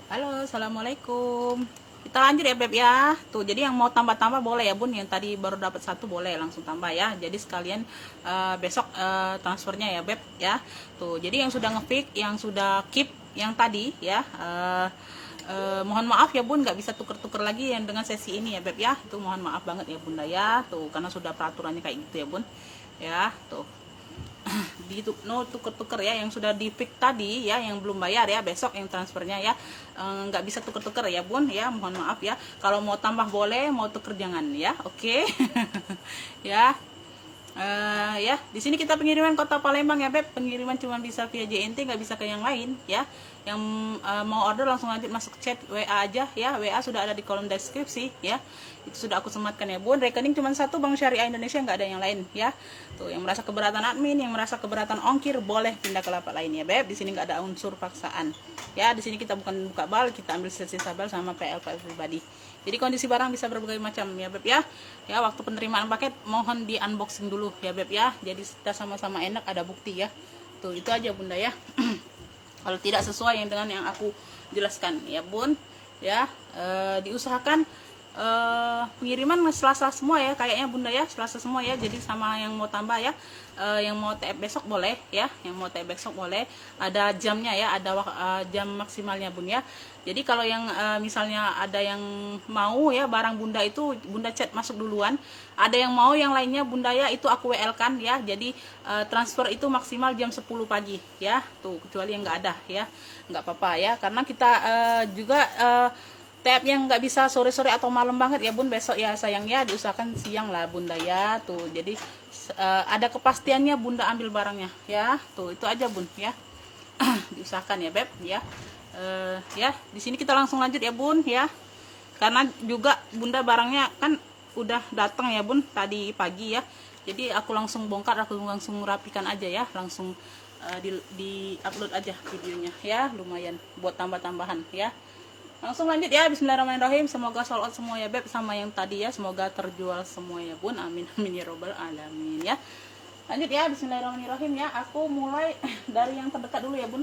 Halo, assalamualaikum. Kita lanjut ya Beb ya. Tuh, jadi yang mau tambah-tambah boleh ya Bun. Yang tadi baru dapat satu boleh langsung tambah ya. Jadi sekalian besok transfernya ya Beb ya. Tuh, jadi yang sudah ngepick, yang sudah keep, yang tadi ya. Mohon maaf ya Bun, nggak bisa tuker-tuker lagi yang dengan sesi ini ya Beb ya. Itu mohon maaf banget ya Bunda ya. Tuh, karena sudah peraturannya kayak gitu ya Bun. Ya, tuh di no tuker-tuker ya, yang sudah di pick tadi ya, yang belum bayar ya, besok yang transfernya ya. Nggak bisa tuker-tuker ya Bun ya, mohon maaf ya. Kalau mau tambah boleh, mau tuker jangan ya, oke. Ya. Ya, di sini kita pengiriman kota Palembang ya Beb. Pengiriman cuma bisa via JNT, nggak bisa ke yang lain ya. Yang mau order langsung lanjut masuk chat WA aja ya. WA sudah ada di kolom deskripsi ya. Itu sudah aku sematkan ya Bun. Rekening cuma satu, Bank Syariah Indonesia, nggak ada yang lain ya. Tuh, yang merasa keberatan admin, yang merasa keberatan ongkir boleh pindah ke lapak lain ya Beb. Di sini nggak ada unsur paksaan. Ya, di sini kita bukan buka bal, kita ambil sisa bal sama PL pribadi. Jadi kondisi barang bisa berbagai macam ya Beb ya. Ya, waktu penerimaan paket mohon di unboxing dulu ya Beb ya. Jadi kita sama-sama enak, ada bukti ya. Tuh, itu aja Bunda ya. Kalau tidak sesuai yang dengan yang aku jelaskan ya Bun ya, diusahakan pengiriman Selasa semua ya kayaknya Bunda ya, Selasa semua ya. Jadi sama yang mau tambah ya, yang mau TF besok boleh ya, yang mau TF besok boleh, ada jamnya ya, ada jam maksimalnya Bun ya. Jadi kalau yang misalnya ada yang mau ya barang Bunda itu Bunda chat masuk duluan, ada yang mau yang lainnya Bunda ya itu aku WL kan ya. Jadi transfer itu maksimal jam 10 pagi ya, tuh kecuali yang nggak ada ya, nggak apa-apa ya, karena kita juga TF yang nggak bisa sore-sore atau malam banget ya Bun, besok ya sayang ya, diusahakan siang lah Bunda ya. Tuh, jadi ada kepastiannya Bunda ambil barangnya ya. Tuh, itu aja Bun ya. Diusahakan ya Beb ya. Ya, di sini kita langsung lanjut ya Bun ya. Karena juga Bunda barangnya kan udah datang ya Bun tadi pagi ya. Jadi aku langsung bongkar, aku langsung rapikan aja ya, langsung di upload aja videonya ya, lumayan buat tambah-tambahan ya. Langsung lanjut ya, bismillahirrahmanirrahim. Semoga sold out semua ya Beb, sama yang tadi ya, semoga terjual semua ya Bun, amin amin ya robbal alamin ya. Lanjut ya, bismillahirrahmanirrahim ya. Aku mulai dari yang terdekat dulu ya Bun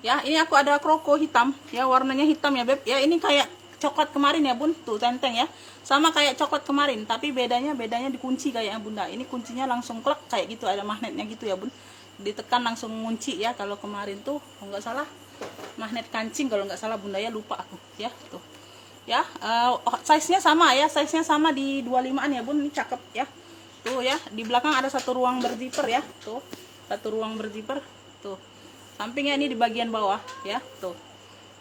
ya. Ini aku ada kroko hitam ya, warnanya hitam ya Beb ya. Ini kayak coklat kemarin ya Bun, tuh tenteng ya, sama kayak coklat kemarin, tapi bedanya dikunci kayaknya Bunda. Ini kuncinya langsung klek kayak gitu, ada magnetnya gitu ya Bun, ditekan langsung ngunci ya. Kalau kemarin tuh kalau nggak salah magnet kancing kalau nggak salah Bunda ya, lupa aku ya. Tuh ya, size nya sama ya, size nya sama di 25an ya Bun. Ini cakep ya. Tuh ya, di belakang ada satu ruang berzipper ya, tuh satu ruang berzipper. Tuh sampingnya ini di bagian bawah ya, tuh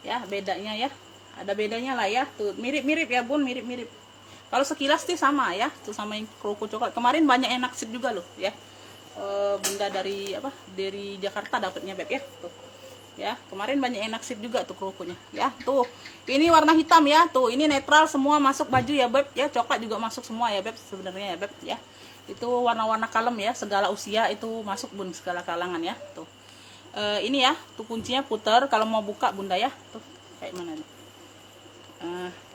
ya, bedanya ya, ada bedanya lah ya. Tuh mirip-mirip ya Bun, mirip-mirip. Kalau sekilas sih sama ya, tuh sama yang kroko coklat kemarin. Banyak yang naksir juga loh ya. Bunda dari apa, dari Jakarta dapatnya Beb ya. Tuh ya, kemarin banyak yang naksir juga tuh krokonya ya. Tuh ini warna hitam ya, tuh ini netral semua masuk baju ya Beb ya, coklat juga masuk semua ya Beb sebenarnya ya Beb ya. Itu warna-warna kalem ya, segala usia itu masuk Bun, segala kalangan ya. Tuh ini ya, tuh kuncinya puter kalau mau buka Bunda ya. Tuh kayak mana nih,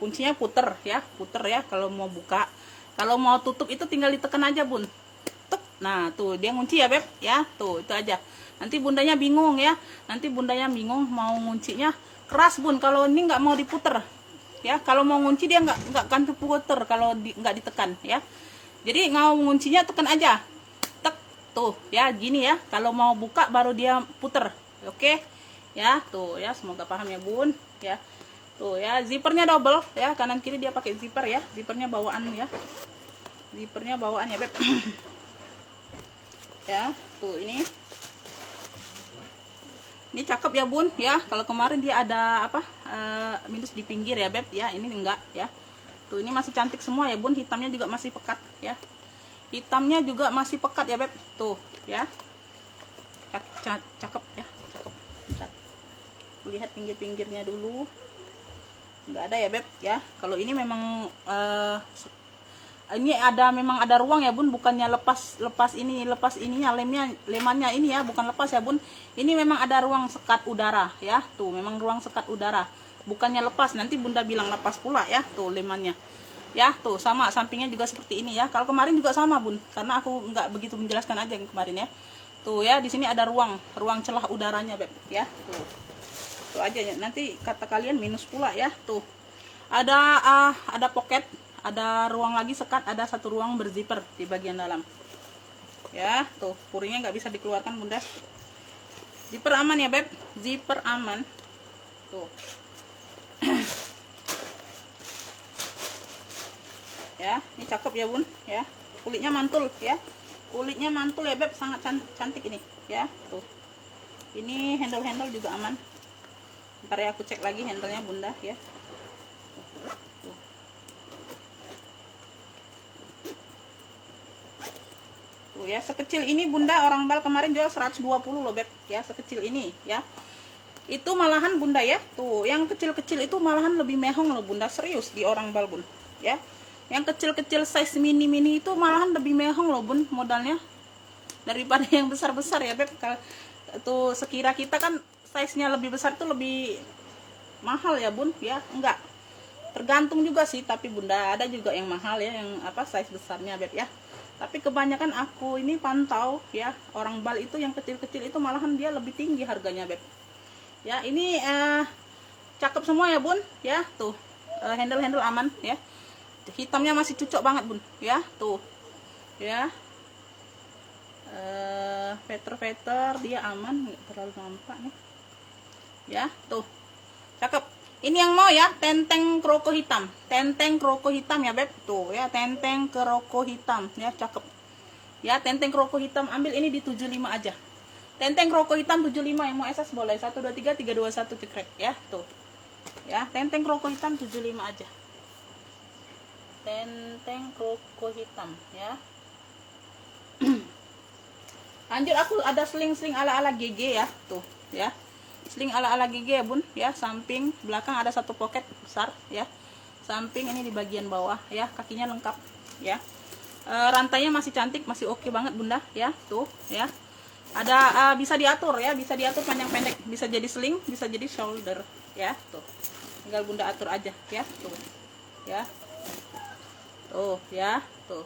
kuncinya puter ya kalau mau buka. Kalau mau tutup itu tinggal ditekan aja Bun. Tuk. Nah tuh dia ngunci ya Beb ya. Tuh itu aja, nanti Bundanya bingung ya, nanti Bundanya bingung mau nguncinya keras Bun kalau ini nggak mau diputer ya. Kalau mau ngunci dia nggak akan puter kalau nggak ditekan ya. Jadi mau nguncinya tekan aja, tuh ya gini ya. Kalau mau buka baru dia puter, oke ya. Tuh ya, semoga paham ya Bun ya. Tuh ya, zippernya double ya, kanan kiri dia pakai zipper ya. Zippernya bawaan ya, zippernya bawaan ya Beb. Ya tuh ini cakep ya Bun ya. Kalau kemarin dia ada apa, minus di pinggir ya Beb ya, ini enggak ya. Tuh ini masih cantik semua ya Bun, hitamnya juga masih pekat ya, hitamnya juga masih pekat ya Beb. Tuh ya, cakep ya, cakep. Bentar, lihat pinggir-pinggirnya dulu, nggak ada ya Beb ya. Kalau ini memang ini memang ada ruang ya Bun, bukannya lepas ininya, lemannya ini ya, bukan lepas ya Bun. Ini memang ada ruang sekat udara ya. Tuh memang ruang sekat udara, bukannya lepas, nanti Bunda bilang lepas pula ya. Tuh lemannya ya, tuh sama sampingnya juga seperti ini ya. Kalau kemarin juga sama Bun, karena aku nggak begitu menjelaskan aja yang kemarin ya. Tuh ya, di sini ada ruang celah udaranya Beb ya. Tuh itu aja ya, nanti kata kalian minus pula ya. Tuh ada pocket, ada ruang lagi sekat, ada satu ruang berzipper di bagian dalam ya. Tuh puringnya nggak bisa dikeluarkan bunda. Zipper aman ya beb, zipper aman tuh. Ya ini cakep ya bun ya, kulitnya mantul ya, kulitnya mantul ya beb, sangat cantik ini ya. Tuh ini handle juga aman. Ntar ya aku cek lagi handlenya bunda ya. Tuh ya, sekecil ini bunda orang bal kemarin jual 120 loh beb ya, sekecil ini ya. Itu malahan bunda ya, tuh yang kecil-kecil itu malahan lebih mehong loh bunda, serius di orang bal bun ya. Yang kecil-kecil size mini-mini itu malahan lebih mehong loh bun modalnya daripada yang besar-besar ya beb. Tuh sekira kita kan size-nya lebih besar tuh lebih mahal ya bun ya, enggak, tergantung juga sih, tapi bunda ada juga yang mahal ya, yang apa size besarnya beb ya. Tapi kebanyakan aku ini pantau ya, orang bal itu yang kecil-kecil itu malahan dia lebih tinggi harganya beb ya. Ini cakep semua ya bun ya. Tuh handle aman ya, hitamnya masih cocok banget bun ya. Tuh ya, veter dia aman, nggak terlalu nampak nih ya. Tuh cakep. Ini yang mau ya, tenteng kroko hitam, ya beb. Tuh ya, tenteng kroko hitam ya, cakep ya. Tenteng kroko hitam ambil ini di 75 aja. Tenteng kroko hitam 75, yang mau SS boleh 123 321 cekrek ya. Tuh ya, tenteng kroko hitam 75 aja, tenteng kroko hitam ya. Lanjut, aku ada sling ala GG ya. Tuh ya, sling ala GG ya bun ya. Samping belakang ada satu pocket besar ya, samping ini di bagian bawah ya, kakinya lengkap ya. Rantainya masih cantik, masih oke banget bunda ya. Tuh ya, ada bisa diatur ya, bisa diatur panjang pendek, bisa jadi sling, bisa jadi shoulder ya. Tuh tinggal bunda atur aja ya. Tuh ya, tuh ya. Tuh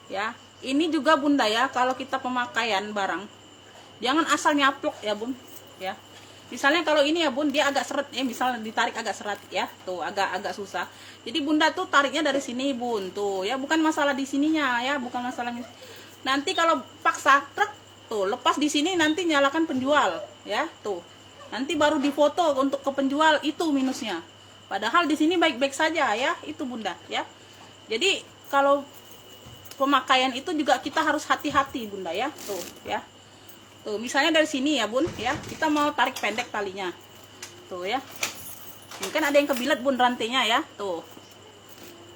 ya, ini juga bunda ya, kalau kita pemakaian barang jangan asal nyaplok ya bun ya. Misalnya kalau ini ya bun, dia agak seret ya, misalnya ditarik agak seret ya. Tuh agak susah, jadi bunda tuh tariknya dari sini bun. Tuh ya, bukan masalah di sininya ya, bukan masalahnya. Nanti kalau paksa truk tuh lepas di sini, nanti nyalakan penjual ya. Tuh nanti baru difoto untuk ke penjual, itu minusnya. Padahal di sini baik-baik saja ya, itu bunda ya. Jadi kalau pemakaian itu juga kita harus hati-hati bunda ya. Tuh ya, tuh misalnya dari sini ya bun ya, kita mau tarik pendek talinya. Tuh ya, ini kan ada yang kebilet bun rantainya ya. Tuh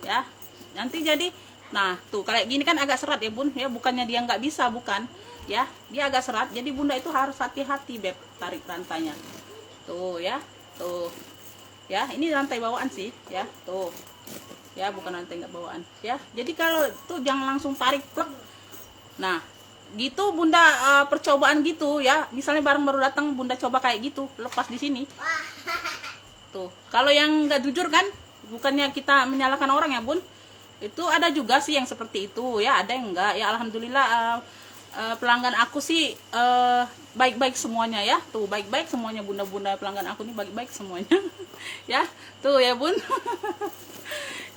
ya, nanti jadi nah tuh kayak gini kan agak serat ya bun ya, bukannya dia nggak bisa, bukan ya, dia agak serat. Jadi bunda itu harus hati-hati beb tarik rantainya. Tuh ya, tuh ya, ini rantai bawaan sih ya. Tuh ya, bukan rantai nggak bawaan ya. Jadi kalau tuh jangan langsung tarik plek. Nah gitu bunda, percobaan gitu ya, misalnya barang baru datang bunda coba kayak gitu, lepas di sini. Tuh kalau yang nggak jujur kan, bukannya kita menyalahkan orang ya bun, itu ada juga sih yang seperti itu ya, ada yang enggak ya. Alhamdulillah pelanggan aku sih baik-baik semuanya ya. Tuh baik-baik semuanya bunda-bunda pelanggan aku nih, baik-baik semuanya ya. Tuh ya bun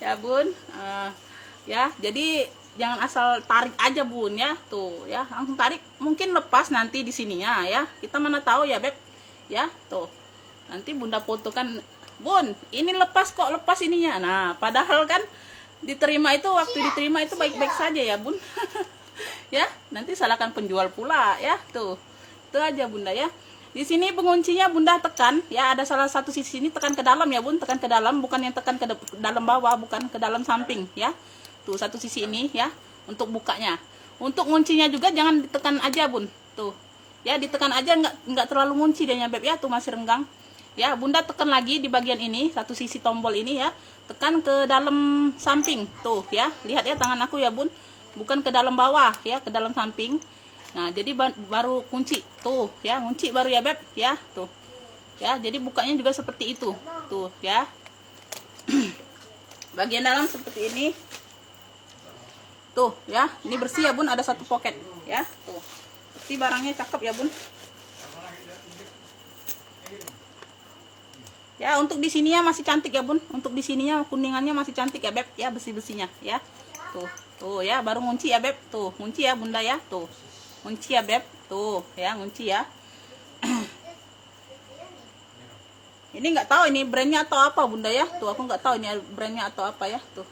ya bun ya, jadi jangan asal tarik aja bun ya. Tuh ya, langsung tarik mungkin lepas nanti di sininya ya, kita mana tahu ya beb ya. Tuh nanti bunda foto kan, bun ini lepas kok, lepas ininya. Nah padahal kan diterima itu, waktu diterima itu baik-baik saja ya bun ya, nanti salahkan penjual pula ya. Tuh itu aja bunda ya. Di sini penguncinya bunda tekan ya, ada salah satu sisi ini tekan ke dalam ya bun, tekan ke dalam, bukan yang tekan ke dalam bawah, bukan ke dalam samping ya. Tuh satu sisi ini ya untuk bukanya. Untuk nguncinya juga jangan ditekan aja bun. Tuh ya, ditekan aja, nggak terlalu ngunci dia beb ya. Tuh masih renggang ya, bunda tekan lagi di bagian ini, satu sisi tombol ini ya, tekan ke dalam samping. Tuh ya, lihat ya tangan aku ya bun, bukan ke dalam bawah ya, ke dalam samping. Nah jadi baru kunci. Tuh ya, kunci baru ya beb ya. Tuh ya, jadi bukanya juga seperti itu. Tuh ya bagian dalam seperti ini. Tuh ya, ini bersih ya bun, ada satu pocket ya. Tuh bersih, barangnya cakep ya bun. Ya, untuk di sininya masih cantik ya bun, untuk di sininya kuningannya masih cantik ya beb, ya bersih-bersihnya ya. Tuh ya, baru ngunci ya beb, tuh ngunci ya bunda ya, tuh ngunci ya beb, tuh ya ngunci ya. Ini nggak tahu ini brandnya atau apa bunda ya, tuh aku nggak tahu ini brandnya atau apa ya, tuh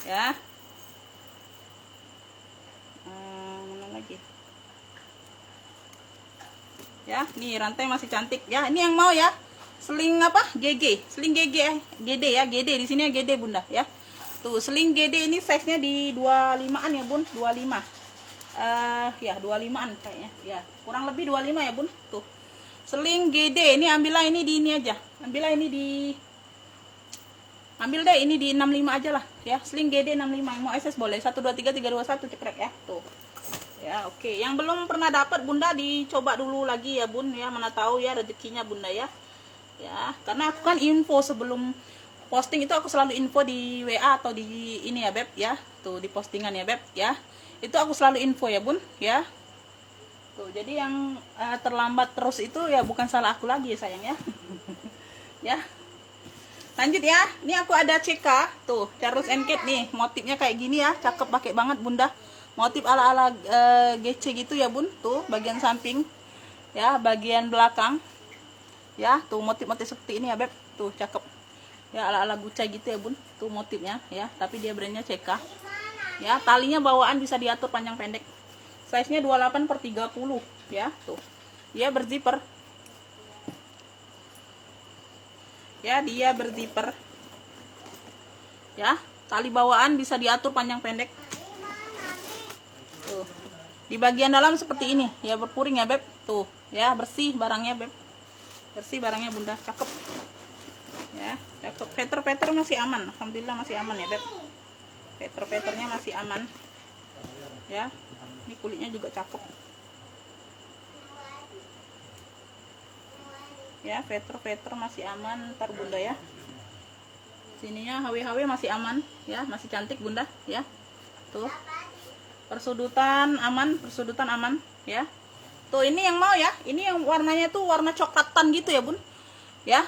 ya. Mana lagi ya, nih rantai masih cantik ya. Ini yang mau ya, seling apa GG, seling GG GD ya, GD di sini ya, GD bunda ya. Tuh seling GD ini size nya di 25an ya bun, 25 ya 25an kayaknya ya, kurang lebih 25 ya bun. Tuh seling GD ini ambillah ini di ini aja, ambillah ini di, ambil deh ini di 65 aja lah ya, seling GD 65. Yang mau SS boleh 1 2 3 3 2 1 cekrek ya. Tuh ya, oke. Yang belum pernah dapat bunda dicoba dulu lagi ya bun ya, mana tahu ya rezekinya bunda ya. Ya, karena aku kan info sebelum posting itu aku selalu info di WA atau di ini ya beb ya, tuh di postingan ya beb ya, itu aku selalu info ya bun ya. Tuh jadi yang terlambat terus itu ya bukan salah aku lagi ya sayang ya. Ya, lanjut ya. Ini aku ada CK tuh, Charles & Kate nih, motifnya kayak gini ya, cakep, pakai banget bunda, motif ala-ala GC gitu ya bun. Tuh bagian samping ya, bagian belakang ya, tuh motif-motif seperti ini ya beb, tuh cakep ya, ala-ala gucai gitu ya bun. Tuh motifnya ya, tapi dia brandnya CK ya. Talinya bawaan bisa diatur panjang pendek, size nya 28/30 ya. Tuh dia berzipper ya, dia berzipper ya, tali bawaan bisa diatur panjang pendek. Tuh di bagian dalam seperti ini ya, berpuring ya beb. Tuh ya, bersih barangnya beb, bersih barangnya bunda, cakep ya, cakep. Peter masih aman, alhamdulillah masih aman ya beb, peternya masih aman ya. Ini kulitnya juga cakep ya, Peter masih aman. Ntar bunda ya, sininya HW masih aman ya, masih cantik bunda ya. Tuh persudutan aman ya. Tuh ini yang mau ya, ini yang warnanya tuh warna coklatan gitu ya bun ya.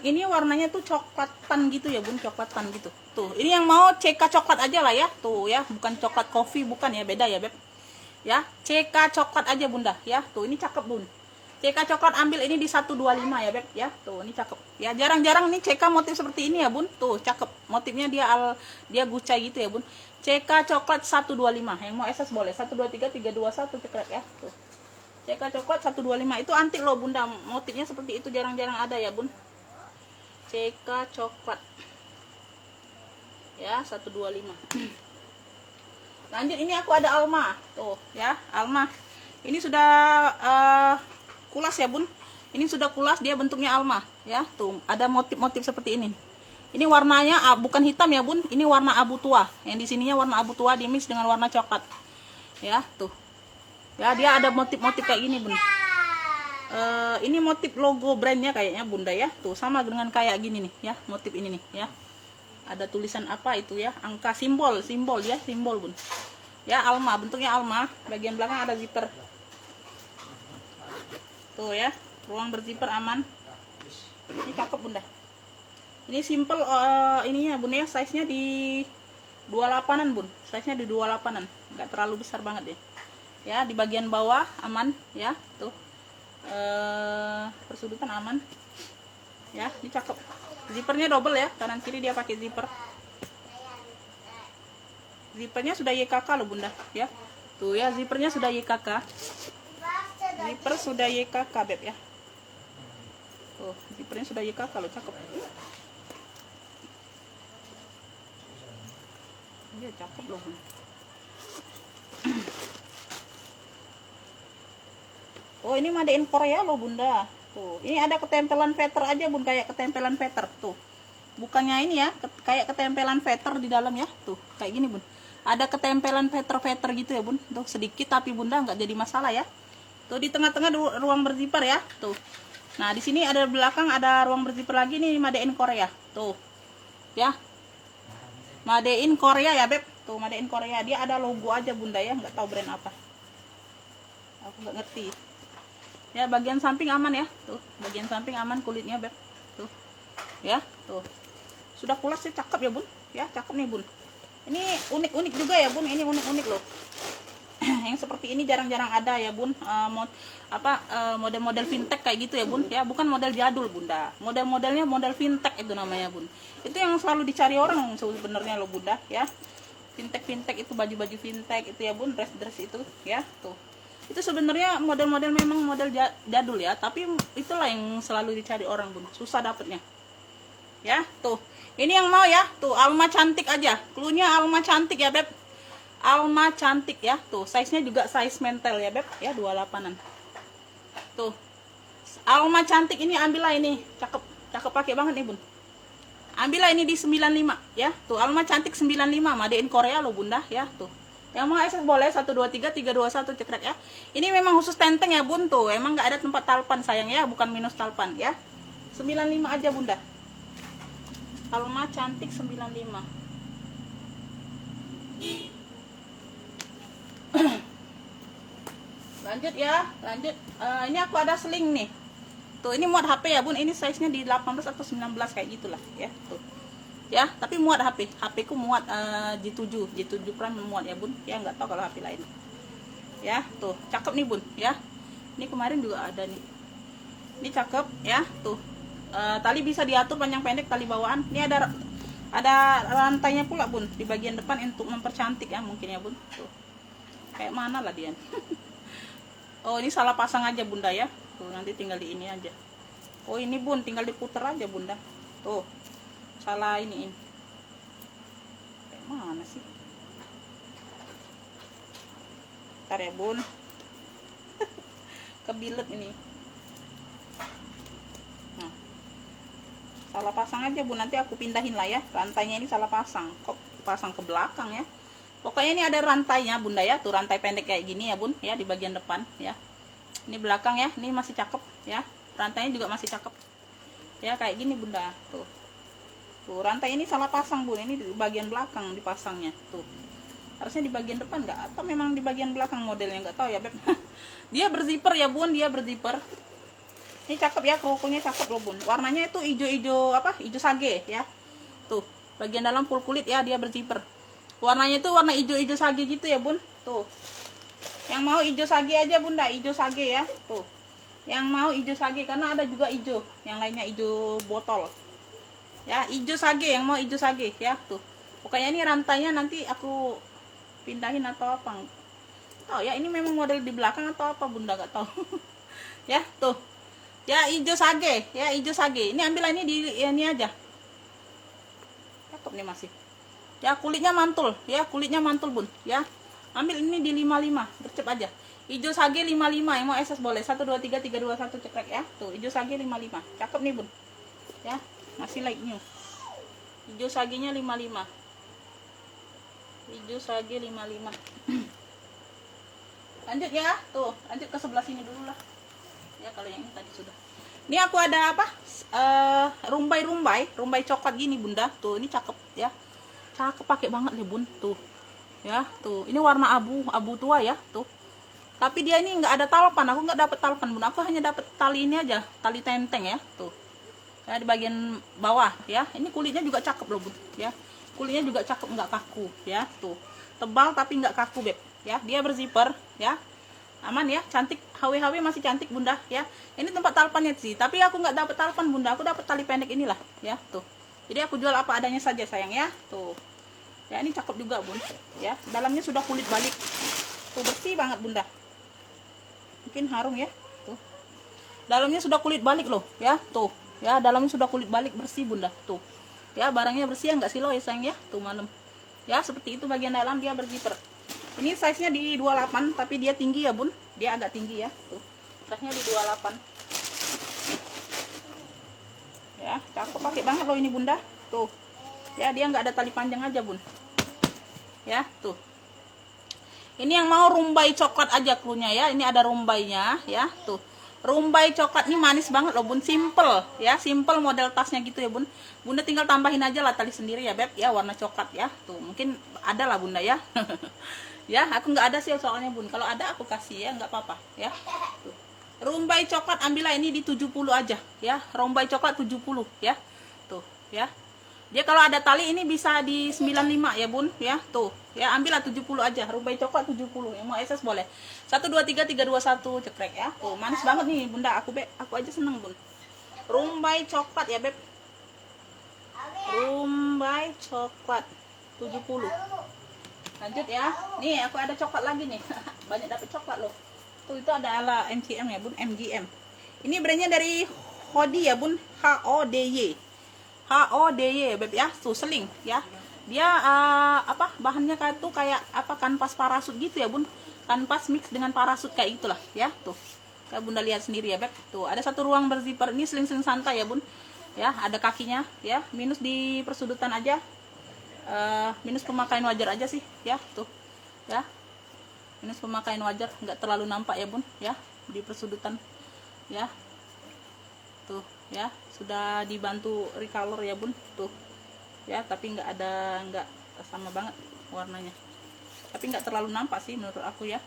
Ini warnanya tuh coklatan gitu ya bun, coklatan gitu. Tuh ini yang mau CK coklat aja lah ya. Tuh ya, bukan coklat coffee, bukan ya, beda ya beb ya. CK coklat aja bunda ya. Tuh ini cakep bun, CK coklat, ambil ini di 125 ya beb ya. Tuh ini cakep ya, jarang-jarang nih CK motif seperti ini ya bun. Tuh cakep, motifnya dia gucai gitu ya bun. CK coklat 125, yang mau SS boleh 1 2 3 3 2 1 cekrek ya. Tuh CK coklat 125 itu antik loh bunda, motifnya seperti itu jarang-jarang ada ya bun. CK coklat ya 125. Lanjut, ini aku ada Alma tuh ya, Alma ini sudah kulas ya bun, ini sudah kulas, dia bentuknya Alma ya. Tuh ada motif-motif seperti ini. Ini warnanya bukan hitam ya bun, ini warna abu tua. Yang di sininya warna abu tua di mix dengan warna coklat ya. Tuh ya, dia ada motif-motif kayak gini bun. Ini motif logo brandnya kayaknya bunda ya. Tuh sama dengan kayak gini nih ya, motif ini nih ya. Ada tulisan apa itu ya, angka, simbol ya, simbol bun ya. Alma, bentuknya Alma, bagian belakang ada zipper. Tuh ya, ruang berzipper aman. Ini cakep bunda. Ini simple ininya bun ya, size nya di 28an bun, size nya di 28an, nggak terlalu besar banget ya. Di bagian bawah aman ya. Tuh persudutan aman ya. Ini cakep, zippernya double ya, kanan kiri dia pakai zipper. Zippernya sudah YKK loh bunda ya. Tuh ya, zippernya sudah YKK, zipper sudah YKK beb ya. Tuh zippernya sudah YKK loh, cakep. Dia cakep loh. Oh ini made in Korea loh bunda. Tuh ini ada ketempelan feather aja bun, kayak ketempelan feather tuh. Bukannya ini ya, kayak ketempelan feather di dalam ya. Tuh kayak gini bun, ada ketempelan feather gitu ya bun. Tuh sedikit tapi bunda nggak jadi masalah ya. Tuh di tengah-tengah ruang berzipper ya. Tuh nah di sini ada belakang ada ruang berzipper lagi nih, made in Korea. Tuh ya, made in Korea ya beb. Tuh made in Korea, dia ada logo aja bunda ya, nggak tahu brand apa, aku nggak ngerti. Ya, bagian samping aman ya. Tuh, bagian samping aman kulitnya, Beb. Tuh. Ya, tuh. Sudah pulas sih, cakep ya, Bun. Ya, cakep nih, Bun. Ini unik-unik juga ya, Bun. Ini unik-unik loh. Yang seperti ini jarang-jarang ada ya, Bun. Model-model fintech kayak gitu ya, Bun. Ya, bukan model jadul, Bunda. Model-modelnya model fintech itu namanya, Bun. Itu yang selalu dicari orang sebenarnya loh, Bunda, ya. Fintech itu baju-baju fintech itu ya, Bun. Dress itu ya, tuh. Itu sebenarnya model-model memang model jadul ya, tapi itulah yang selalu dicari orang, Bun. Susah dapetnya. Ya, tuh. Ini yang mau ya, tuh Alma cantik aja. Cluenya Alma cantik ya, Beb. Alma cantik ya, tuh. Size-nya juga size mentel ya, Beb. Ya, 28-an. Tuh. Alma cantik ini ambillah ini. Cakep. Cakep pakai banget nih, Bun. Ambillah ini di 95 ya. Tuh, Alma cantik 95, made in Korea loh, Bunda ya, tuh. Yang mau akses boleh 123 321 cekrek ya. Ini memang khusus tenteng ya, Bun, tuh. Emang nggak ada tempat talpan sayang ya, bukan minus talpan ya. 95 aja, Bunda. Alma cantik 95. Lanjut ya, lanjut. Ini aku ada sling nih. Tuh, ini muat HP ya, Bun. Ini size-nya di 18 atau 19 kayak gitulah ya, tuh. Ya, tapi muat HP. HP ku muat G7 Prime muat ya, Bun. Ya, nggak tahu kalau HP lain. Ya, tuh. Cakep nih, Bun, ya. Ini kemarin juga ada nih. Ini cakep ya, tuh. Tali bisa diatur panjang pendek, tali bawaan. Ini ada rantainya pula, Bun, di bagian depan untuk mempercantik ya, mungkin ya, Bun. Tuh. Kayak mana lah dia. Oh, ini salah pasang aja, Bunda ya. Tuh, nanti tinggal di ini aja. Oh, ini, Bun, tinggal diputer aja, Bunda. Tuh. Salah ini. Kayak mana sih? Ntar ya, Bun. Kebilet ini. Nah. Salah pasang aja, Bun. Nanti aku pindahin lah ya. Rantainya ini salah pasang. Kok pasang ke belakang ya? Pokoknya ini ada rantainya, Bunda ya. Tuh, rantai pendek kayak gini ya, Bun, ya, di bagian depan ya. Ini belakang ya. Ini masih cakep ya. Rantainya juga masih cakep. Ya, kayak gini, Bunda. Tuh. Tuh, rantai ini salah pasang, Bun. Ini di bagian belakang dipasangnya. Tuh. Harusnya di bagian depan enggak? Atau memang di bagian belakang modelnya, enggak tahu ya, Beb. Dia berzipper ya, Bun. Dia berzipper. Ini cakep ya, kerukunya cakep loh, Bun. Warnanya itu hijau-hijau apa? Hijau sage ya. Tuh, bagian dalam full kulit ya, dia berzipper. Warnanya itu warna hijau-hijau sage gitu ya, Bun. Tuh. Yang mau hijau sage aja, Bunda. Hijau sage ya. Tuh. Yang mau hijau sage karena ada juga hijau. Yang lainnya hijau botol. Ya, hijau sage, yang mau hijau sage ya, tuh. Pokoknya ini rantainya nanti aku pindahin atau apa. Oh ya, ini memang model di belakang atau apa, Bunda, nggak tahu. Ya, tuh. Ya, hijau sage, ya, hijau sage. Ini ambil ini di ini aja. Cakep nih masih. Ya, kulitnya mantul, ya, kulitnya mantul, Bun, ya. Ambil ini di 55, bercep aja. Hijau sage 55, yang mau SS boleh 123 321 cekrek ya. Tuh, hijau sage 55. Cakep nih, Bun. Ya. Masih like new. Hijau sagenya 55. Hijau sage 55. Lanjut ya. Tuh, lanjut ke sebelah sini dulu lah. Ya, kalau yang ini tadi sudah. Ini aku ada apa? Rumbai coklat gini, Bunda. Tuh, ini cakep ya. Cakep pakai banget nih, Bun. Tuh. Ya, tuh. Ini warna abu tua ya, tuh. Tapi dia ini nggak ada talpan. Aku nggak dapet talpan, Bun. Aku hanya dapet tali ini aja, tali tenteng ya, tuh. Ya, di bagian bawah ya. Ini kulitnya juga cakep loh, Bun, ya. Kulitnya juga cakep, nggak kaku ya, tuh. Tebal tapi nggak kaku, Beb, ya. Dia berzipper ya. Aman ya, cantik. HW masih cantik, Bunda ya. Ini tempat talpannya sih, tapi aku nggak dapet talpan, Bunda. Aku dapet tali pendek inilah ya, tuh. Jadi aku jual apa adanya saja, sayang ya. Tuh. Ya, ini cakep juga, Bun, ya. Dalamnya sudah kulit balik. Tuh, bersih banget, Bunda. Mungkin harum ya, tuh. Dalamnya sudah kulit balik loh ya, tuh. Ya, dalamnya sudah kulit balik, bersih, Bunda. Tuh. Ya, barangnya bersih ya, nggak silo ya, sayang ya. Tuh, malam. Ya, seperti itu bagian dalam dia berzipper. Ini size-nya di 28, tapi dia tinggi ya, Bun. Dia agak tinggi ya. Tuh. Size-nya di 28. Ya, cakep pakai banget loh ini, Bunda. Tuh. Ya, dia nggak ada tali panjang aja, Bun. Ya, tuh. Ini yang mau rumbai coklat aja cluenya ya. Ini ada rumbainya ya, tuh. Rumbai coklat ini manis banget loh, Bun. Simple ya, simple model tasnya gitu ya, Bun. Bunda tinggal tambahin aja lah tali sendiri ya, Beb, ya, warna coklat ya. Tuh, mungkin ada lah, Bunda ya. Ya, aku nggak ada sih soalnya, Bun. Kalau ada aku kasih ya, nggak apa-apa ya. Tuh. Rumbai coklat ambillah ini di 70 aja ya. Rumbai coklat 70 ya. Tuh ya. Dia kalau ada tali ini bisa di 95 ya bun ya. Tuh ya, ambillah 70 aja. Rumbai coklat 70. Yang mau SS boleh. 1 2 3 3 2 1 cekrek ya. Tuh manis banget nih bunda. Aku aja seneng bun. Rumbai coklat ya beb. Rumbai coklat 70. Lanjut ya. Nih aku ada coklat lagi nih. Banyak dapet coklat loh. Tuh itu ada ala MCM ya bun, MGM. Ini brandnya dari Hody ya bun, HODY. HODY beb ya. Tuh seling ya. Dia apa bahannya kayak apa, kanvas parasut gitu ya bun. Kanvas mix dengan parasut kayak gitulah ya. Tuh kayak bunda lihat sendiri ya beb. Tuh ada satu ruang berzipper. Ini seling-seling santai ya bun ya. Ada kakinya ya. Minus di persudutan aja. Minus pemakaian wajar aja sih ya. Tuh ya, minus pemakaian wajar, nggak terlalu nampak ya bun ya di persudutan ya. Tuh ya, sudah dibantu recolor ya bun. Tuh ya, tapi nggak sama banget warnanya, tapi nggak terlalu nampak sih menurut aku ya.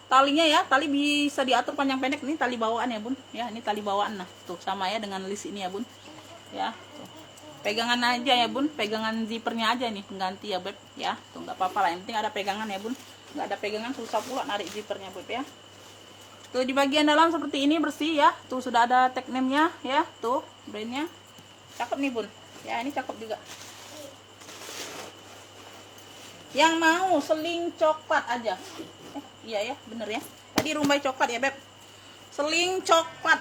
Talinya ya, tali bisa diatur panjang pendek. Ini tali bawaan ya bun ya. Ini tali bawaan. Nah tuh sama ya dengan list ini ya bun ya. Tuh pegangan aja ya bun, pegangan zippernya aja nih pengganti ya beb ya. Tuh nggak apa-apa lah, yang penting ada pegangan ya bun. Nggak ada pegangan susah pula narik zippernya beb ya. Tuh di bagian dalam seperti ini bersih ya. Tuh sudah ada tag name-nya ya. Tuh brandnya cakep nih bun ya. Ini cakep juga. Yang mau seling coklat aja. Iya ya, bener ya. Tadi rumbai coklat ya beb. Seling coklat.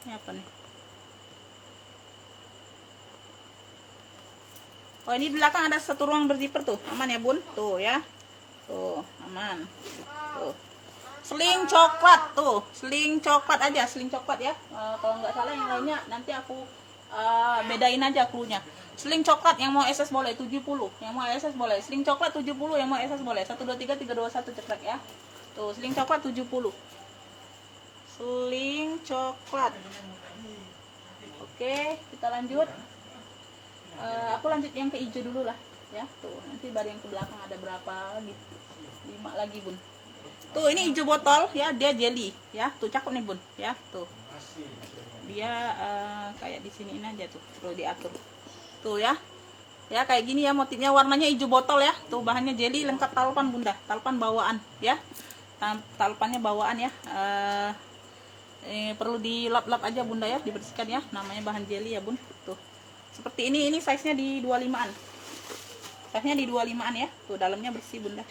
Ini apa nih? Oh ini di belakang ada satu ruang berzipper tuh. Aman ya bun. Tuh ya. Tuh aman. Tuh. Seling coklat tuh. Seling coklat aja. Seling coklat ya. Kalau nggak salah yang lainnya nanti aku bedain aja cluenya. Seling coklat yang mau SS boleh 70. Yang mau SS boleh. Seling coklat 70 yang mau SS boleh. 1 2 3 3 2 1 ceklek ya. Tuh seling coklat 70. Seling coklat. Oke, kita lanjut. Aku lanjut yang ke hijau dulu lah ya. Tuh nanti baru yang ke belakang ada berapa lagi, 5 lagi bun. Tuh ini hijau botol ya, dia jelly ya. Tuh cakep nih bun ya. Tuh dia kayak di sini aja tuh, perlu diatur tuh ya. Ya kayak gini ya motifnya, warnanya hijau botol ya. Tuh bahannya jelly, lengkap talpan bunda, talpan bawaan ya. Talpannya bawaan ya. Perlu dilap-lap aja bunda ya, dibersihkan ya. Namanya bahan jelly ya bun. Tuh seperti ini size-nya di 25-an. Size-nya di 25-an ya. Tuh dalamnya bersih bunda.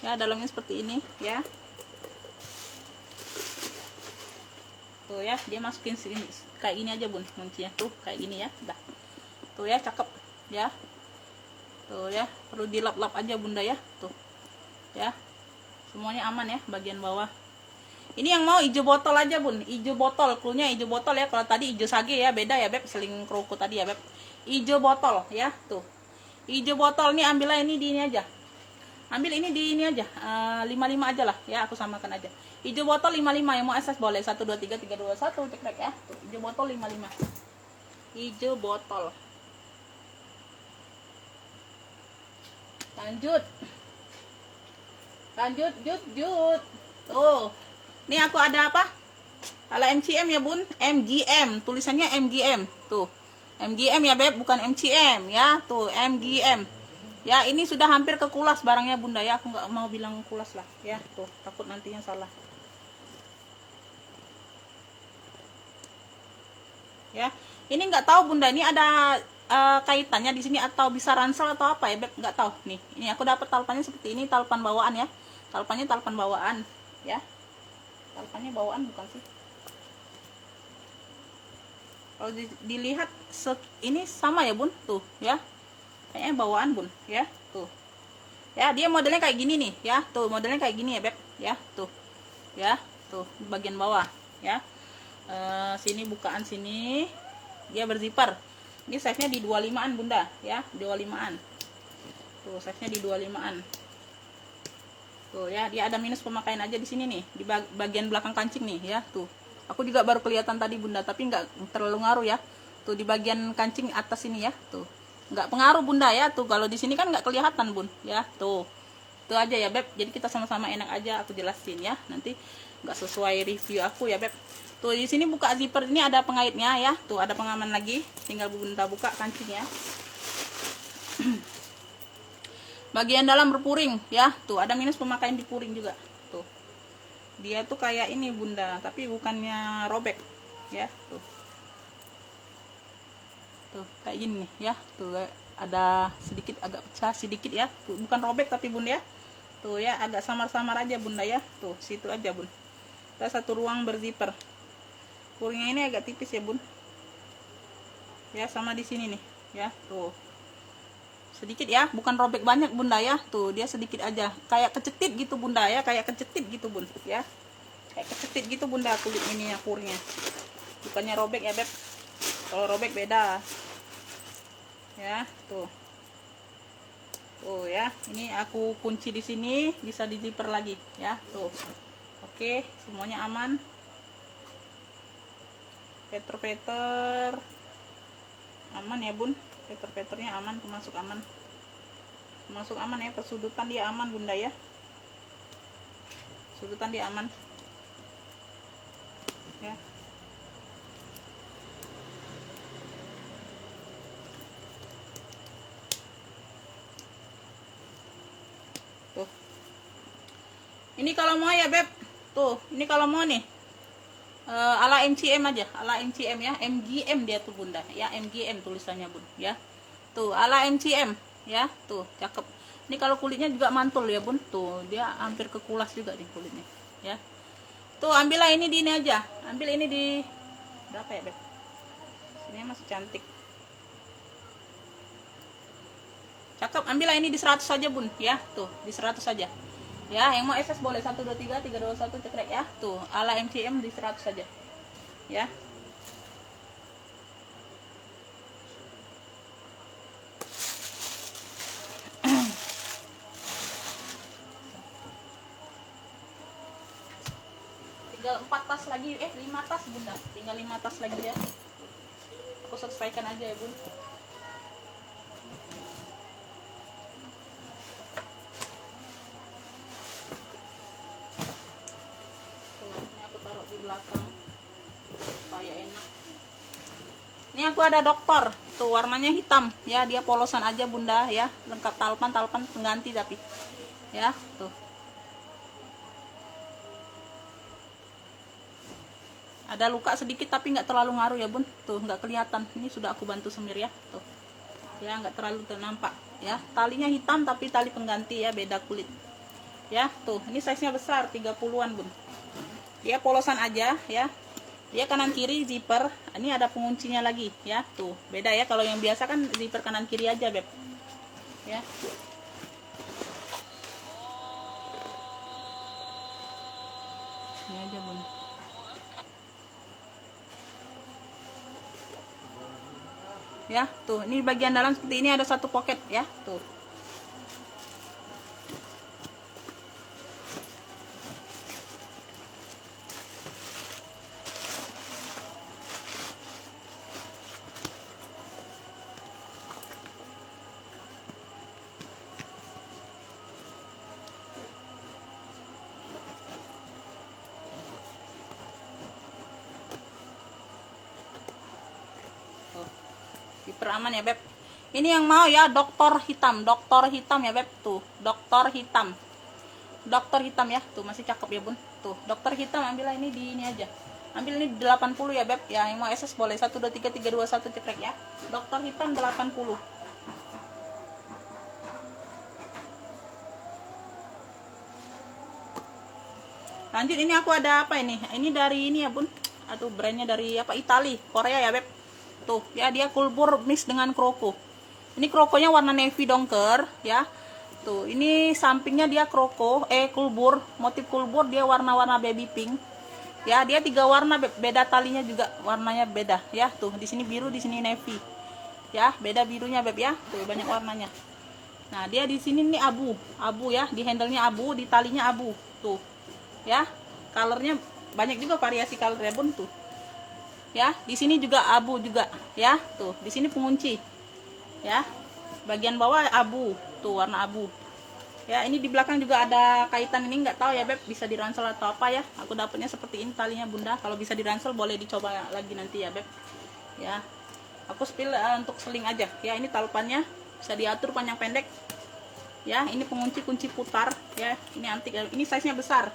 Ya dalamnya seperti ini ya. Tuh ya, dia masukin sini kayak gini aja bun kuncinya. Tuh kayak gini ya. Udah. Tuh ya, cakep ya. Tuh ya, perlu dilap-lap aja bunda ya. Tuh ya, semuanya aman ya bagian bawah. Ini yang mau hijau botol aja bun, hijau botol, cluenya hijau botol ya. Kalau tadi hijau sage ya, beda ya beb, seling kroko tadi ya beb. Hijau botol ya. Tuh hijau botol nih, ambillah ini di ini aja. Ambil ini di ini aja, 55 aja lah ya, aku samakan aja. Hijau botol 55, yang mau SS boleh. 1 2 3 3 2 1 cekrek ya. Tuh hijau botol 55. Hijau botol. Lanjut. Tuh ini aku ada apa, ala MCM ya bun, MGM, tulisannya MGM. Tuh MGM ya beb, bukan MCM ya. Tuh MGM ya. Ini sudah hampir ke kulas barangnya bunda ya. Aku nggak mau bilang kulas lah ya. Tuh takut nantinya salah ya. Ini nggak tahu bunda, ini ada kaitannya di sini atau bisa ransel atau apa ya beb, nggak tahu nih. Ini aku dapat talpannya seperti ini, talpan bawaan ya. Talpannya talpan bawaan ya. Talpannya bawaan bukan sih, kalau dilihat ini sama ya bun. Tuh ya, kayaknya bawaan bun ya. Tuh ya, dia modelnya kayak gini nih ya. Tuh modelnya kayak gini ya beb ya. Tuh ya, tuh bagian bawah ya. Sini bukaan sini dia berzipper. Ini size nya di 25-an bunda ya, 25-an. Tuh size nya di 25-an. Tuh ya, dia ada minus pemakaian aja di sini nih, di bagian belakang kancing nih ya. Tuh aku juga baru kelihatan tadi bunda, tapi nggak terlalu ngaruh ya. Tuh di bagian kancing atas ini ya. Tuh nggak pengaruh bunda ya. Tuh kalau di sini kan nggak kelihatan bun ya. Tuh Itu aja ya beb, jadi kita sama-sama enak aja aku jelasin ya, nanti nggak sesuai review aku ya beb. Tuh di sini buka zipper ini ada pengaitnya ya, tuh ada pengaman lagi, tinggal bunda buka kancingnya. Bagian dalam berpuring ya, tuh ada minus pemakaian di puring juga. Tuh dia tuh kayak ini bunda, tapi bukannya robek ya. Tuh kayak gini ya, tuh ada sedikit agak pecah sedikit ya, tuh, bukan robek tapi bunda ya. Tuh ya agak samar-samar aja bunda ya, tuh situ aja bun. Kita satu ruang berzipper, puringnya ini agak tipis ya bun ya, sama di sini nih ya, tuh sedikit ya, bukan robek banyak bunda ya, tuh dia sedikit aja kayak kecetit gitu bunda ya, kayak kecetit gitu bun ya, kayak kecetit gitu bunda kulit ini ya, puringnya bukannya robek ya beb. Kalau robek beda ya. Tuh ya, ini aku kunci di sini, bisa di zipper lagi ya. Tuh oke, semuanya aman, peter aman ya bun, peternya aman, termasuk aman ya, persudutan dia aman bunda ya, sudutan dia aman ya. Tuh ini kalau mau ya beb, tuh ini kalau mau nih ala MCM aja, ala MCM ya, MGM dia tuh bunda ya, MGM tulisannya bun ya. Tuh ala MCM ya, tuh cakep. Ini kalau kulitnya juga mantul ya bun, tuh dia hampir kekulas juga nih kulitnya ya. Tuh ambillah ini di ini aja, ambil ini di berapa ya beb, ini masih cantik, cakep. Ambillah ini di 100 saja bun ya, tuh di 100 saja ya. Yang mau SS boleh 1 2 3 3 2 1 cekrek ya. Tuh ala MCM di 100 saja ya. Tinggal 4 tas lagi, 5 tas bunda, tinggal 5 tas lagi ya, aku selesaikan aja ya bun. Di belakang supaya enak. Ini aku ada dokter, tuh warnanya hitam ya, dia polosan aja bunda ya, lengkap talpan pengganti tapi ya. Tuh ada luka sedikit tapi nggak terlalu ngaruh ya bun, tuh nggak kelihatan, ini sudah aku bantu semir ya, tuh ya nggak terlalu ternampak ya. Talinya hitam tapi tali pengganti ya, beda kulit ya. Tuh ini size nya besar 30-an bun, dia polosan aja ya, dia kanan kiri zipper, ini ada penguncinya lagi ya. Tuh beda ya, kalau yang biasa kan zipper kanan kiri aja beb ya. Ini aja bun ya. Tuh ini bagian dalam seperti ini, ada satu pocket ya. Tuh zipper aman ya beb. Ini yang mau ya dokter hitam ya beb. Tuh dokter hitam ya, tuh masih cakep ya bun. Tuh dokter hitam, ambillah ini di ini aja, ambil ini 80 ya beb ya. Yang mau SS boleh 1 2 3 3 2 1 cekrek ya. Dokter hitam 80. Lanjut, ini aku ada apa ini dari ini ya bun, aduh brandnya dari apa, Itali Korea ya beb. Tuh ya, dia kulbur mix dengan kroko. Ini krokonya warna navy dongker ya. Tuh ini sampingnya dia kroko kulbur, motif kulbur, dia warna-warna baby pink ya. Dia 3 warna beda talinya juga, warnanya beda ya. Tuh di sini biru, di sini navy ya, beda birunya beb ya. Tuh banyak warnanya. Nah dia di sini nih abu ya, di handle-nya abu, di talinya abu. Tuh ya, colornya banyak juga variasi colornya bun. Tuh ya, di sini juga abu juga ya. Tuh di sini pengunci ya, bagian bawah abu, tuh warna abu Ya, ini di belakang juga ada kaitan, ini nggak tahu ya beb, bisa diransel atau apa ya. Aku dapatnya seperti ini talinya bunda. Kalau bisa diransel boleh dicoba lagi nanti ya beb. Ya, aku spill untuk seling aja. Ya, ini talipannya bisa diatur panjang pendek. Ya, ini pengunci kunci putar. Ya, ini antik. Ini size nya besar.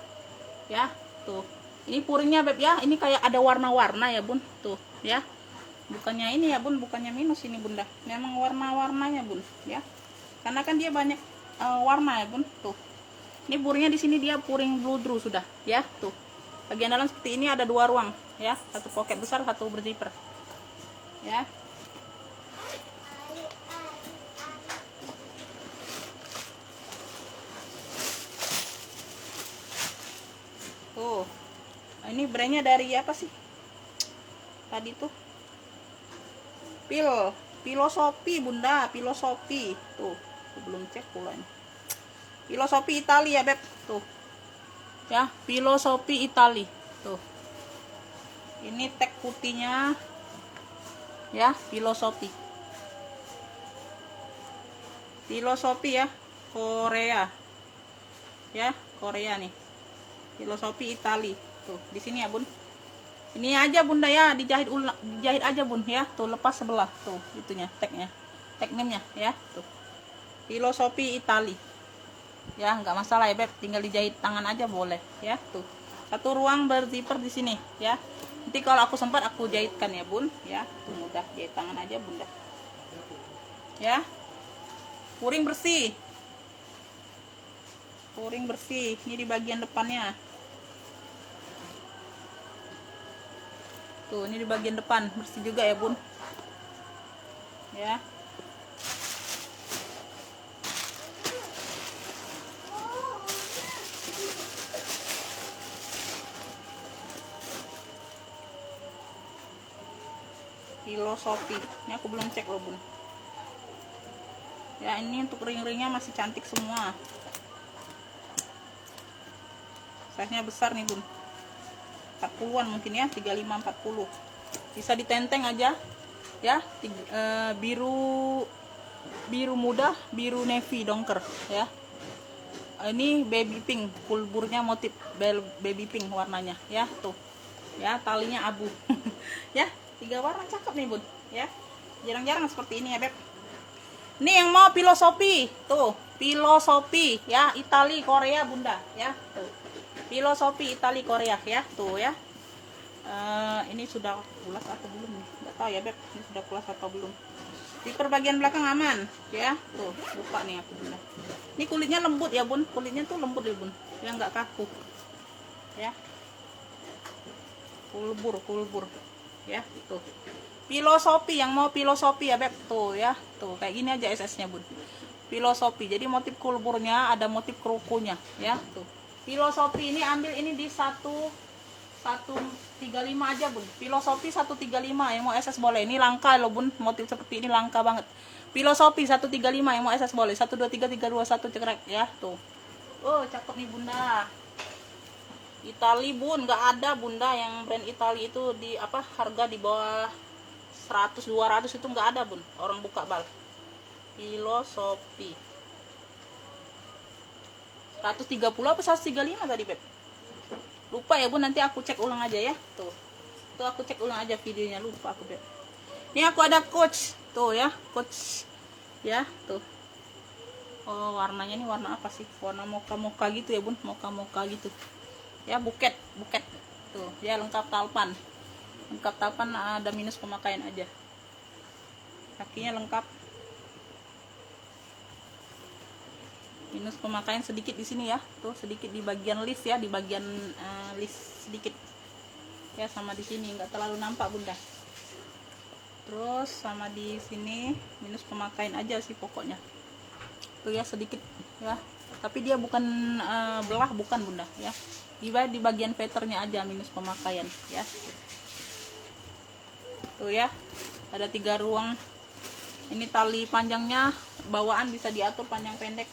Ya, tuh. Ini puringnya beb ya. Ini kayak ada warna-warna ya bun. Tuh, ya. Bukannya ini ya bun, bukannya minus ini bunda. Memang warna-warnanya bun. Ya, karena kan dia banyak warna ya bun. Tuh, ini puringnya di sini dia puring bludru sudah ya. Tuh, bagian dalam seperti ini ada 2 ruang ya, satu pocket besar, satu berzipper ya. Tuh, ini brandnya dari apa sih tadi tuh, Filosofi bunda, Filosofi. Tuh, aku belum cek pula ini. Filosofi Itali ya beb. Tuh ya, Filosofi Itali. Tuh, ini tag putihnya ya, Filosofi ya, Korea ya, Korea nih, Filosofi Itali. Tuh di sini ya bun, ini aja bunda ya, dijahit ulang, dijahit aja bun ya. Tuh, lepas sebelah tuh itunya, tagnya, tag name nya ya. Tuh, Filosofi Itali ya, nggak masalah ya beb, tinggal dijahit tangan aja boleh ya. Tuh, satu ruang berzipper di sini ya. Nanti kalau aku sempat aku jahitkan ya bun ya. Tuh, mudah, jahit tangan aja bunda ya. Puring bersih, puring bersih. Ini di bagian depannya. Tuh, ini di bagian depan bersih juga ya bun ya. Filosofi ini aku belum cek loh bun ya. Ini untuk ring-ringnya masih cantik semua, size nya besar nih bun, 40-an mungkin ya, 35-40. Bisa ditenteng aja ya. Biru muda, biru navy dongker ya. Ini baby pink, kulburnya motif baby pink warnanya ya. Tuh ya, talinya abu ya, 3 warna cakep nih bun ya. Jarang-jarang seperti ini ya beb. Ini yang mau Filosofi, tuh Filosofi ya, Itali Korea bunda ya. Tuh, Filosofi Itali Korea ya. Tuh ya. Ini sudah pulas atau belum nih, nggak tahu ya beb, ini sudah pulas atau belum. Di bagian belakang aman ya. Tuh, buka nih aku bunda. Ini kulitnya lembut ya bun, kulitnya tuh lembut ya bun ya, nggak kaku ya. Kulbur ya. Tuh, Filosofi, yang mau Filosofi ya beb. Tuh ya, tuh kayak gini aja SS nya bun, Filosofi. Jadi motif kulburnya ada motif kerukunya ya. Tuh, Filosofi ini ambil ini di 135 aja bun. Filosofi 135, yang mau SS boleh. Ini langka loh bun, motif seperti ini langka banget. Filosofi 135, yang mau SS boleh. 123321 cekrek ya. Tuh, oh cakep nih bunda. Itali bun, nggak ada bunda yang brand Itali itu di apa, harga di bawah 100-200 itu nggak ada bun, orang buka bal. Filosofi 130 apa 135 tadi beb, lupa ya bun, nanti aku cek ulang aja ya. Tuh aku cek ulang aja videonya, lupa aku beb. Ini aku ada coach tuh ya, coach ya. Tuh, oh warnanya ini warna apa sih, warna mocha gitu ya bun, mocha gitu ya. Buket tuh ya, lengkap talpan, ada minus pemakaian aja. Kakinya lengkap, minus pemakaian sedikit di sini ya. Tuh sedikit di bagian list ya, di bagian list sedikit ya, sama di sini nggak terlalu nampak bunda. Terus sama di sini minus pemakaian aja sih pokoknya. Tuh ya, sedikit ya, tapi dia bukan belah, bukan bunda ya. Di bagian veternya aja minus pemakaian ya. Tuh ya, ada 3 ruang. Ini tali panjangnya bawaan bisa diatur panjang pendek.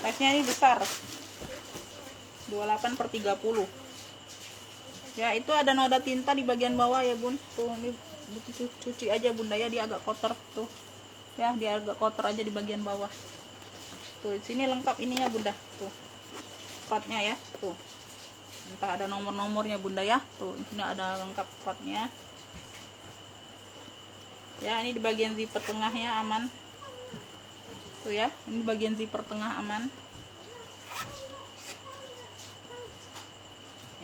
Size nya ini besar, 28/30 ya. Itu ada noda tinta di bagian bawah ya bun. Tuh, ini butuh cuci aja bunda ya, dia agak kotor tuh ya, dia agak kotor aja di bagian bawah. Tuh di sini lengkap ininya bunda, tuh partnya ya, tuh entah ada nomor-nomornya bunda ya, tuh ini ada lengkap partnya ya. Ini di bagian zipper tengahnya aman tuh ya, ini bagian zipper tengah aman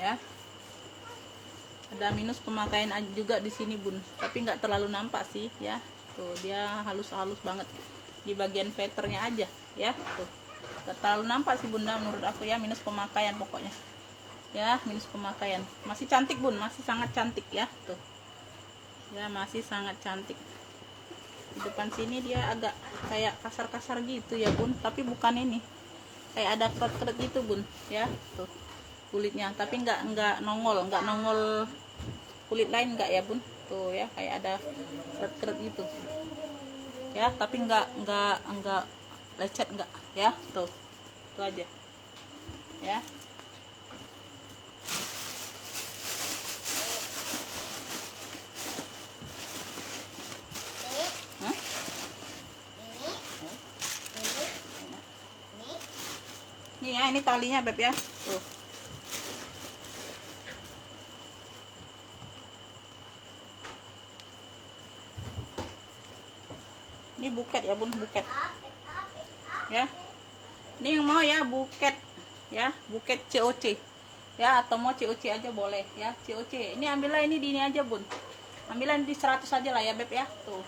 ya. Ada minus pemakaian juga di sini bun, tapi nggak terlalu nampak sih ya. Tuh dia halus-halus banget di bagian veternya aja ya. Tuh nggak terlalu nampak sih bunda menurut aku ya, minus pemakaian pokoknya ya, minus pemakaian. Masih cantik bun, masih sangat cantik ya. Tuh ya, masih sangat cantik. Di depan sini dia agak kayak kasar-kasar gitu ya bun, tapi bukan ini, kayak ada keret-keret gitu bun ya. Tuh kulitnya, tapi nggak nongol kulit lain nggak ya bun. Tuh ya, kayak ada keret-keret gitu ya, tapi nggak lecet nggak ya. Tuh itu aja ya. Ini ya, ini talinya beb ya. Tuh ini buket ya bun, buket ya. Ini yang mau ya buket ya, buket COC ya, atau mau COC aja boleh ya. COC ini ambillah ini di ini aja bun, ambillah di 100 aja lah ya beb ya. Tuh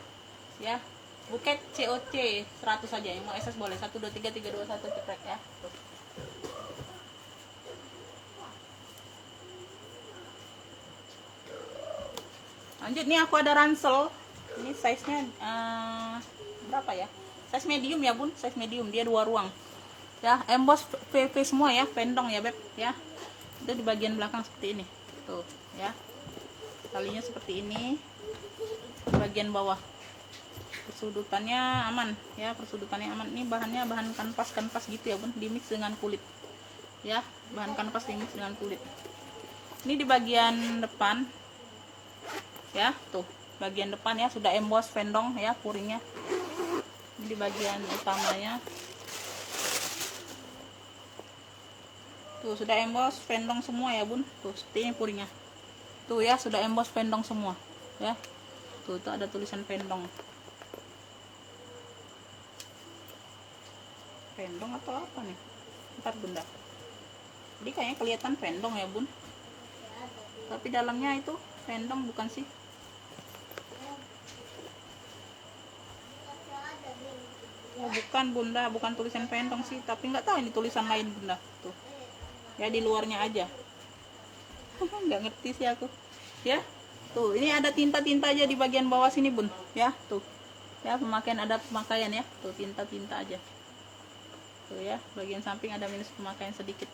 ya, buket COC 100 aja. Yang mau SS boleh 1 2 3 3 2 1 cekrek ya. Tuh lanjut nih, aku ada ransel. Ini size nya berapa ya, size medium ya bun, size medium, dia 2 ruang ya, emboss VV semua ya, pendong ya beb ya. Itu di bagian belakang seperti ini tuh ya, talinya seperti ini. Di bagian bawah persudutannya aman ya, persudutannya aman. Ini bahannya bahan kanvas gitu ya bun, dimix dengan kulit ya, bahan kanvas dimix dengan kulit. Ini di bagian depan ya, tuh bagian depan ya sudah emboss pendong ya, puringnya. Ini di bagian utamanya tuh sudah emboss pendong semua ya bun. Tuh seperti ini puringnya tuh ya, sudah emboss pendong semua ya. Tuh itu ada tulisan pendong atau apa nih, ntar bunda. Jadi kayaknya kelihatan pendong ya bun, tapi dalamnya itu pendong bukan sih. Oh, bukan bunda, bukan tulisan pendong sih, tapi nggak tahu ini tulisan lain bunda. Tuh ya, di luarnya aja. Nggak ngerti sih aku ya. Tuh ini ada tinta-tinta aja di bagian bawah sini bun ya. Tuh ya, pemakaian, ada pemakaian ya. Tuh tinta-tinta aja tuh ya. Bagian samping ada minus pemakaian sedikit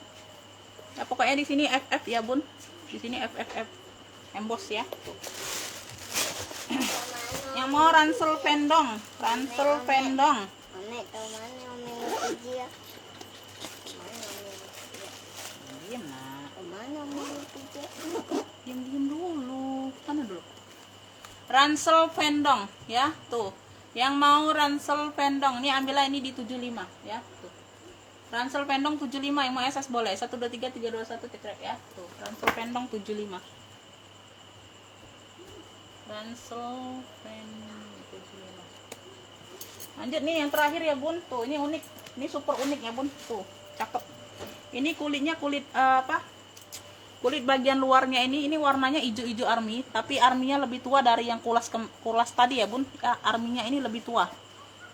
ya. Pokoknya di sini FF ya bun, di sini FFF emboss ya. Tuh. Yang mau ransel pendong, diam nak, diam dulu, mana dulu. Ransel pendong ya. Tuh yang mau ransel pendong ini ambillah ini di 75 ya. Tuh ransel pendong 75, yang mau SS boleh 1 2 3 3 2 1 cekrek ya. Tuh ransel pendong 75, ransel pendong 75. Lanjut nih yang terakhir ya bun. Tuh ini unik, ini super unik ya bun. Tuh cakep. Ini kulitnya kulit kulit bagian luarnya ini warnanya hijau-hijau army, tapi arminya lebih tua dari yang kulas tadi ya bun ya. Arminya ini lebih tua,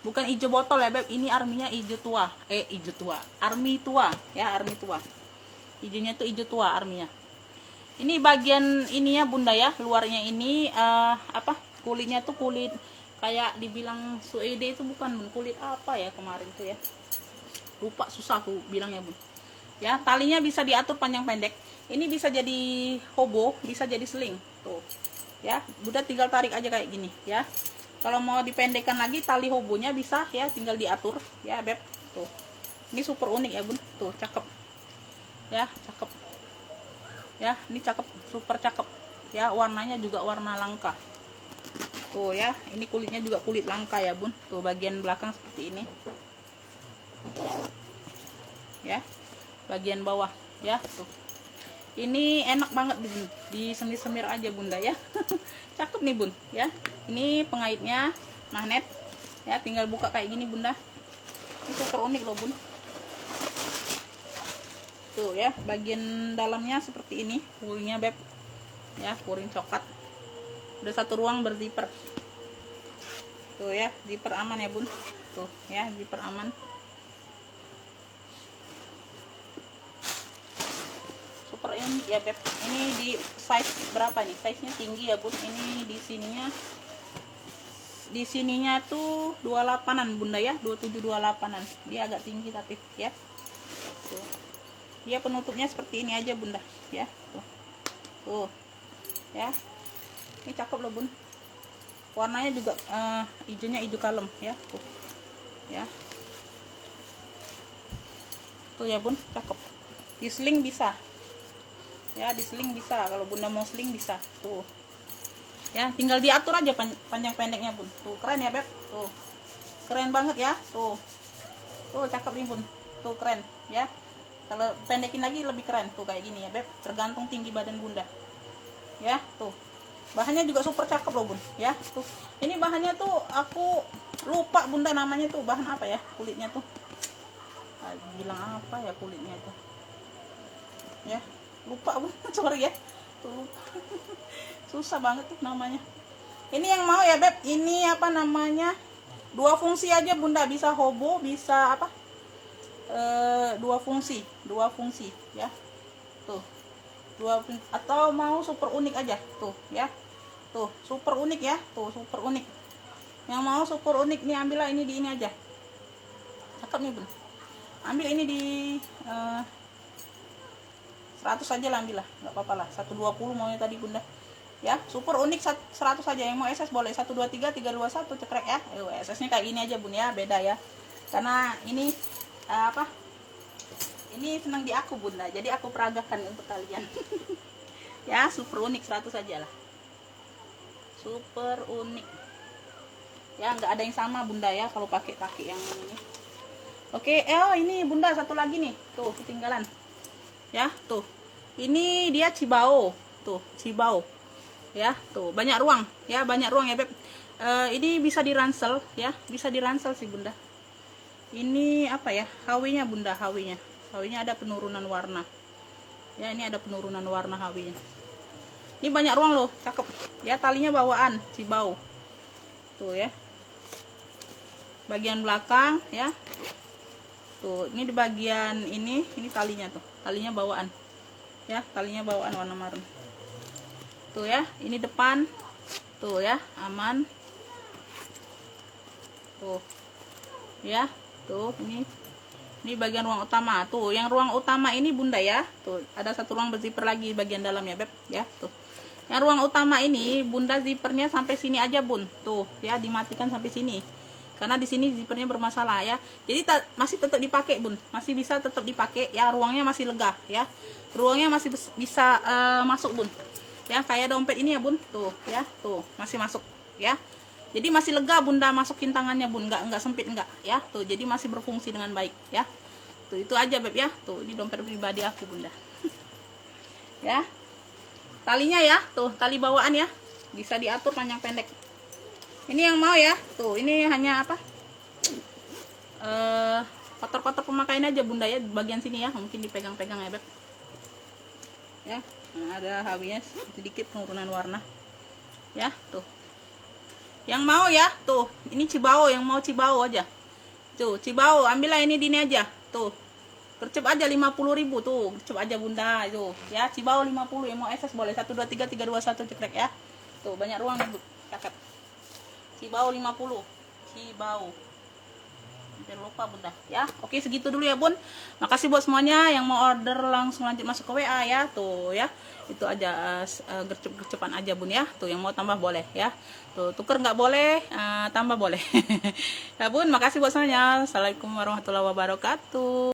bukan hijau botol ya beb, ini arminya hijau tua, army tua ya, army tua. Hijaunya tuh hijau tua arminya. Ini bagian ininya bunda ya, luarnya ini kulitnya tuh kulit kayak dibilang suede itu bukan bun, kulit apa ya kemarin tuh ya, lupa, susah aku bilangnya bun ya. Talinya bisa diatur panjang pendek, ini bisa jadi hobo, bisa jadi sling tuh ya. Bunda tinggal tarik aja kayak gini ya. Kalau mau dipendekkan lagi tali hobonya bisa ya, tinggal diatur ya beb. Tuh ini super unik ya bun. Tuh cakep ya, cakep ya, ini cakep, super cakep ya. Warnanya juga warna langka Tuh ya, ini kulitnya juga kulit langka ya bun. Tuh bagian belakang seperti ini. Ya, bagian bawah ya tuh. Ini enak banget bun, disemir-semir aja bunda ya. Cakep nih bun ya. Ini pengaitnya magnet ya, tinggal buka kayak gini bunda. Ini super unik loh bun. Tuh ya, bagian dalamnya seperti ini, kuringnya beb ya, kuring coklat. Udah satu ruang berzipper. Tuh ya, zipper aman ya bun. Tuh ya, zipper aman. Super ini ya beb. Ini di size berapa nih? Size nya tinggi ya bun. Ini di sininya tuh 28an bunda ya, 27-28an. Dia agak tinggi tapi ya. Tuh. Dia penutupnya seperti ini aja bunda ya. Tuh ya, ini cakep loh bun. Warnanya juga hijaunya hijau kalem ya. Tuh ya, tuh ya bun, cakep. Di sling bisa ya, di sling bisa. Kalau bunda mau sling bisa. Tuh ya, tinggal diatur aja panjang pendeknya bun. Tuh keren ya beb. Tuh keren banget ya. Tuh cakep nih bun. Tuh keren ya. Kalau pendekin lagi lebih keren. Tuh kayak gini ya beb, tergantung tinggi badan bunda ya. Tuh bahannya juga super cakep loh bun ya. Tuh ini bahannya tuh aku lupa bunda namanya tuh, bahan apa ya kulitnya tuh, bilang apa ya kulitnya tuh ya, lupa bun. Sorry ya, tuh lupa. Susah banget tuh namanya. Ini yang mau ya beb, ini apa namanya, 2 fungsi aja bunda, bisa hobo, bisa apa, 2 fungsi ya. Tuh 2, atau mau super unik aja tuh ya. Tuh super unik ya. Tuh super unik. Yang mau super unik nih, ambillah ini di ini aja. Cakep nih bun. Ambil ini di 100 aja lah, ambillah, nggak apa-apa lah. 120 maunya tadi bunda ya. Super unik 100 aja. Yang mau SS boleh 123 321 cekrek ya. SS nya kayak gini aja bun ya, beda ya, karena ini apa, ini senang di aku bunda, jadi aku peragakan untuk kalian. Ya super unik 100 aja lah, super unik ya, nggak ada yang sama bunda ya kalau pakai yang ini. Oke, ini bunda satu lagi nih, tuh ketinggalan ya. Tuh ini dia Cibao, tuh Cibao ya. Tuh banyak ruang ya, banyak ruang ya beb. Ini bisa diransel ya, bisa diransel sih bunda. Ini apa ya, HW-nya bunda, HW-nya ada penurunan warna ya. Ini ada penurunan warna HW-nya. Ini banyak ruang loh, cakep ya. Talinya bawaan Cibao tuh ya, bagian belakang ya. Tuh ini di bagian ini talinya tuh, talinya bawaan ya, talinya bawaan warna marun tuh ya. Ini depan tuh ya, aman tuh ya. Tuh ini bagian ruang utama. Tuh yang ruang utama ini bunda ya, tuh ada satu ruang berzipper lagi bagian dalam ya beb ya. Tuh yang ruang utama ini bunda zippernya sampai sini aja bun. Tuh ya, dimatikan sampai sini karena di sini zippernya bermasalah ya. Jadi masih tetap dipakai bun, masih bisa tetap dipakai ya. Ruangnya masih lega ya, ruangnya masih bisa masuk bun ya, kayak dompet ini ya bun. Tuh ya, tuh masih masuk ya. Jadi masih lega bunda masukin tangannya bun, nggak sempit nggak ya. Tuh jadi masih berfungsi dengan baik ya. Tuh itu aja beb ya. Tuh ini dompet pribadi aku bunda. Ya talinya ya, tuh tali bawaan ya, bisa diatur panjang pendek. Ini yang mau ya. Tuh ini hanya apa, kotor-kotor pemakaian aja bunda ya, bagian sini ya, mungkin dipegang-pegang ya beb ya. Nah, ada HW-nya sedikit penurunan warna ya. Tuh yang mau ya, tuh ini Cibao, yang mau Cibao aja. Tuh Cibao, ambillah ini dini aja. Tuh gercep aja 50.000 tuh, gercep aja bunda itu ya. Cibao 50, yang mau SS boleh 123 321 cekrek ya. Tuh banyak ruang nih bu, cakep. Cibao 50, Cibao, jangan lupa bunda ya. Oke segitu dulu ya bun, makasih buat semuanya. Yang mau order langsung lanjut masuk ke WA ya. Tuh ya, itu aja gercep-gercepan aja bun ya. Tuh yang mau tambah boleh ya. Tuh tuker nggak boleh, tambah boleh. Ya bun, makasih buat semuanya. Assalamualaikum warahmatullahi wabarakatuh.